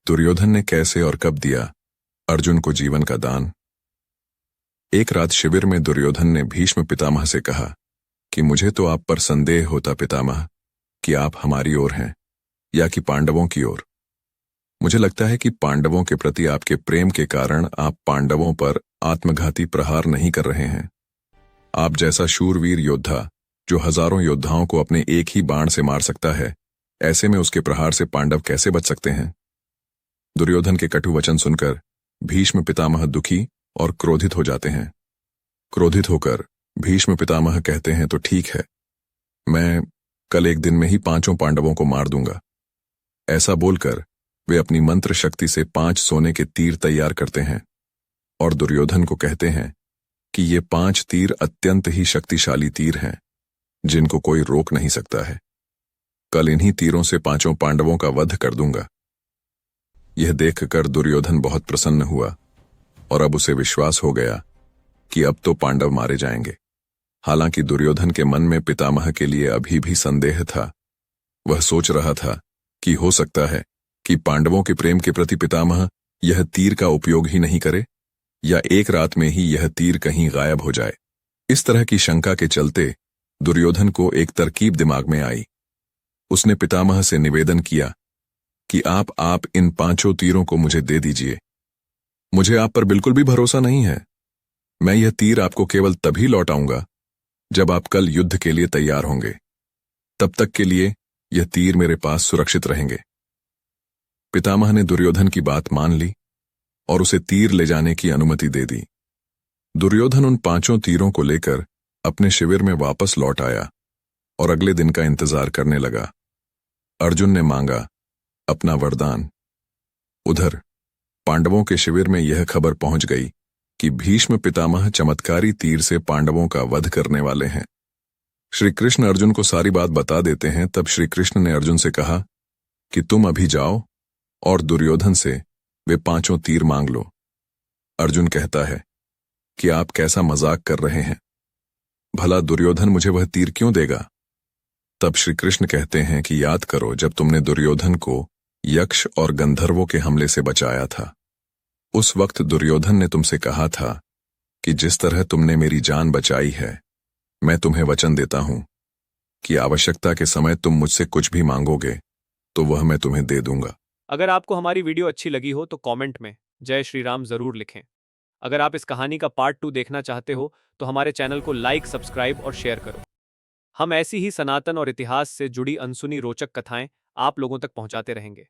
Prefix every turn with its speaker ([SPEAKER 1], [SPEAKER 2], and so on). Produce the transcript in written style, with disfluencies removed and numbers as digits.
[SPEAKER 1] दुर्योधन ने कैसे और कब दिया अर्जुन को जीवन का दान। एक रात शिविर में दुर्योधन ने भीष्म पितामह से कहा कि मुझे तो आप पर संदेह होता पितामह कि आप हमारी ओर हैं या कि पांडवों की ओर। मुझे लगता है कि पांडवों के प्रति आपके प्रेम के कारण आप पांडवों पर आत्मघाती प्रहार नहीं कर रहे हैं। आप जैसा शूरवीर योद्धा जो हजारों योद्धाओं को अपने एक ही बाण से मार सकता है, ऐसे में उसके प्रहार से पांडव कैसे बच सकते हैं। दुर्योधन के कटु वचन सुनकर भीष्म पितामह दुखी और क्रोधित हो जाते हैं। क्रोधित होकर भीष्म पितामह कहते हैं, तो ठीक है, मैं कल एक दिन में ही 5 पांडवों को मार दूंगा। ऐसा बोलकर वे अपनी मंत्र शक्ति से 5 सोने के तीर तैयार करते हैं और दुर्योधन को कहते हैं कि ये 5 तीर अत्यंत ही शक्तिशाली तीर हैं जिनको कोई रोक नहीं सकता है। कल इन्हीं तीरों से 5 पांडवों का वध कर दूंगा। यह देखकर दुर्योधन बहुत प्रसन्न हुआ और अब उसे विश्वास हो गया कि अब तो पांडव मारे जाएंगे। हालांकि दुर्योधन के मन में पितामह के लिए अभी भी संदेह था। वह सोच रहा था कि हो सकता है कि पांडवों के प्रेम के प्रति पितामह यह तीर का उपयोग ही नहीं करे या एक रात में ही यह तीर कहीं गायब हो जाए। इस तरह की शंका के चलते दुर्योधन को एक तरकीब दिमाग में आई। उसने पितामह से निवेदन किया कि आप इन 5 तीरों को मुझे दे दीजिए। मुझे आप पर बिल्कुल भी भरोसा नहीं है। मैं यह तीर आपको केवल तभी लौटाऊंगा जब आप कल युद्ध के लिए तैयार होंगे। तब तक के लिए यह तीर मेरे पास सुरक्षित रहेंगे। पितामह ने दुर्योधन की बात मान ली और उसे तीर ले जाने की अनुमति दे दी। दुर्योधन उन 5 तीरों को लेकर अपने शिविर में वापस लौट आया और अगले दिन का इंतजार करने लगा। अर्जुन ने मांगा अपना वरदान। उधर पांडवों के शिविर में यह खबर पहुंच गई कि भीष्म पितामह चमत्कारी तीर से पांडवों का वध करने वाले हैं। श्री कृष्ण अर्जुन को सारी बात बता देते हैं। तब श्री कृष्ण ने अर्जुन से कहा कि तुम अभी जाओ और दुर्योधन से वे 5 तीर मांग लो। अर्जुन कहता है कि आप कैसा मजाक कर रहे हैं, भला दुर्योधन मुझे वह तीर क्यों देगा। तब श्री कृष्ण कहते हैं कि याद करो जब तुमने दुर्योधन को यक्ष और गंधर्वों के हमले से बचाया था। उस वक्त दुर्योधन ने तुमसे कहा था कि जिस तरह तुमने मेरी जान बचाई है, मैं तुम्हें वचन देता हूं कि आवश्यकता के समय तुम मुझसे कुछ भी मांगोगे तो वह मैं तुम्हें दे दूंगा।
[SPEAKER 2] अगर आपको हमारी वीडियो अच्छी लगी हो तो कमेंट में जय श्री राम जरूर लिखें। अगर आप इस कहानी का पार्ट 2 देखना चाहते हो तो हमारे चैनल को लाइक, सब्सक्राइब और शेयर करो। हम ऐसी ही सनातन और इतिहास से जुड़ी अनसुनी रोचक कथाएं आप लोगों तक पहुंचाते रहेंगे।